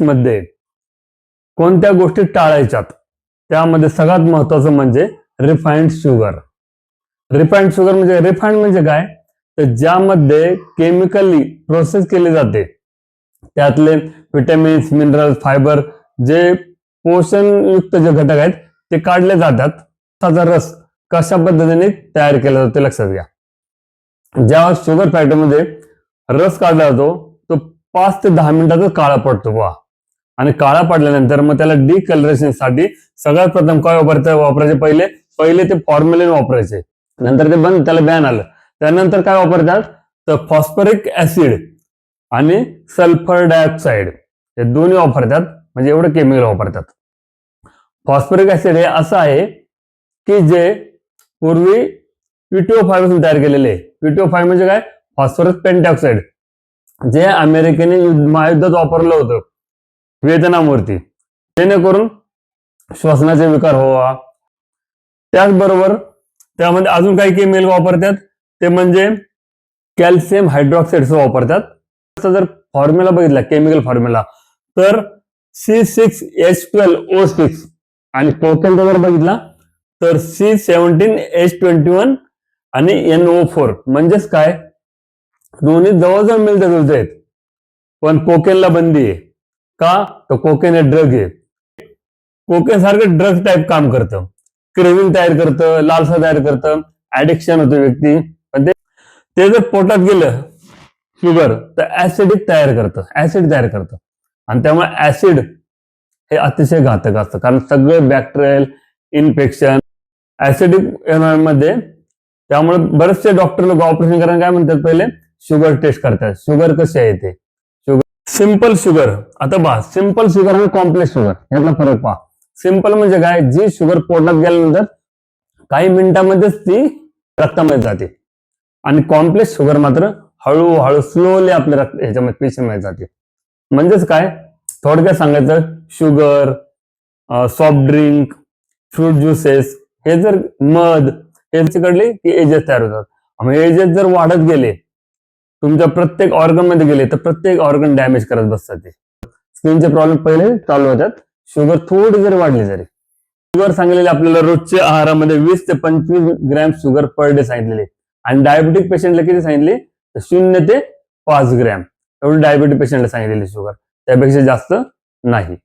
मध्ये कोणत्या गोष्टी टाळायच्यात, त्यामध्ये सगळ्यात महत्वाचं म्हणजे रिफाइंड शुगर. रिफाइंड शुगर म्हणजे रिफाइंड म्हणजे काय, तर ज्यामध्ये केमिकली प्रोसेस केली जाते, त्यातले विटॅमिन्स, मिनरल, फायबर, जे पोषणयुक्त जे घटक आहेत ते काढले जातात. त्याचा रस कशा पद्धतीने तयार केला जातो ते लक्षात घ्या. ज्या शुगर फॅक्टरीमध्ये रस काढला जातो तो 5 ते 10 मिनिटातच काळा पडतो बा. आणि काळा पडल्यानंतर मग त्याला डिकलरेशन साठी सगळ्यात प्रथम काय वापरायचे, पहिले ते फॉर्म्युलिन वापरायचे, नंतर ते बंद, त्याला बॅन आलं. त्यानंतर काय वापरतात, तर फॉस्फरिक ऍसिड आणि सल्फर डायऑक्साईड हे दोन्ही वापरतात. म्हणजे एवढं केमिकल वापरतात. फॉस्फरिक ऍसिड हे असं आहे की जे पूर्वी PTO5 पासून तयार केलेले. PTO5 म्हणजे काय, फॉस्फरस पेंटॉक्साइड, जे अमेरिकेने महायुद्धात वापरलं होतं व्हिएतनामवरती, जेणेकरून श्वसनाचे विकार व्हावा. त्याचबरोबर त्यामध्ये अजून काही केमिकल वापरतात, ते म्हणजे कॅल्शियम हायड्रॉक्साईड वापरतात. जर फॉर्म्युला बघितला, केमिकल फॉर्म्युला, तर C6H12O6 आणि कोकेनचा जर बघितला तर C17H21 आणि NO4. म्हणजेच काय, दोन्ही जवळजवळ मिळते जुळते आहेत, पण कोकेनला बंदी आहे. का, तर कोकेन हे ड्रग आहे. कोकेन सारखं ड्रग टाईप काम करतं, क्रेविंग तयार करतं, लालसा तयार करतं, ऍडिक्शन होतं व्यक्ती. पण ते जर पोटात गेलं शुगर तर ऍसिड तयार करतं. आणि त्यामुळे ऍसिड हे अतिशय घातक असतं, कारण सगळे बॅक्टेरियल इन्फेक्शन ऍसिडिक एन्व्हायरमेंट मध्ये. त्यामुळे बरेचसे डॉक्टर लोक ऑपरेशन करायला काय म्हणतात, पहिले शुगर टेस्ट करतात, शुगर कशी आहे ते. शुगर सिंपल शुगर, आता पहा, सिंपल शुगर आणि कॉम्प्लेक्स शुगर यातला फरक पहा. सिंपल म्हणजे काय, जी शुगर पोटात गेल्यानंतर काही मिनिटांमध्येच ती रक्तामध्ये जाते. आणि कॉम्प्लेक्स शुगर मात्र हळूहळू स्लोली आपल्या ह्याच्यामध्ये पेशीमध्ये जाते. म्हणजेच काय, थोडक्यात सांगायचं, sugar, soft drink, fruit juices, हे जर मध हे कडले की एजेस तयार होतात. मग एजेस जर वाढत गेले, तुमच्या प्रत्येक ऑर्गन मध्ये गेले, तर प्रत्येक ऑर्गन डॅमेज करत बसतात. ते स्किनचे प्रॉब्लेम पहिले चालू होतात, शुगर थोडी जरी वाढली. जरी शुगर सांगितलेले आपल्याला रोजच्या आहारामध्ये 20 ते 25 ग्रॅम शुगर पर डे सांगितलेले, आणि डायबिटिक पेशंटला किती सांगितले, 0 ते 5 ग्रॅम एवढी डायबिटिक पेशंटला सांगितलेली शुगर, त्यापेक्षा जास्त नाही.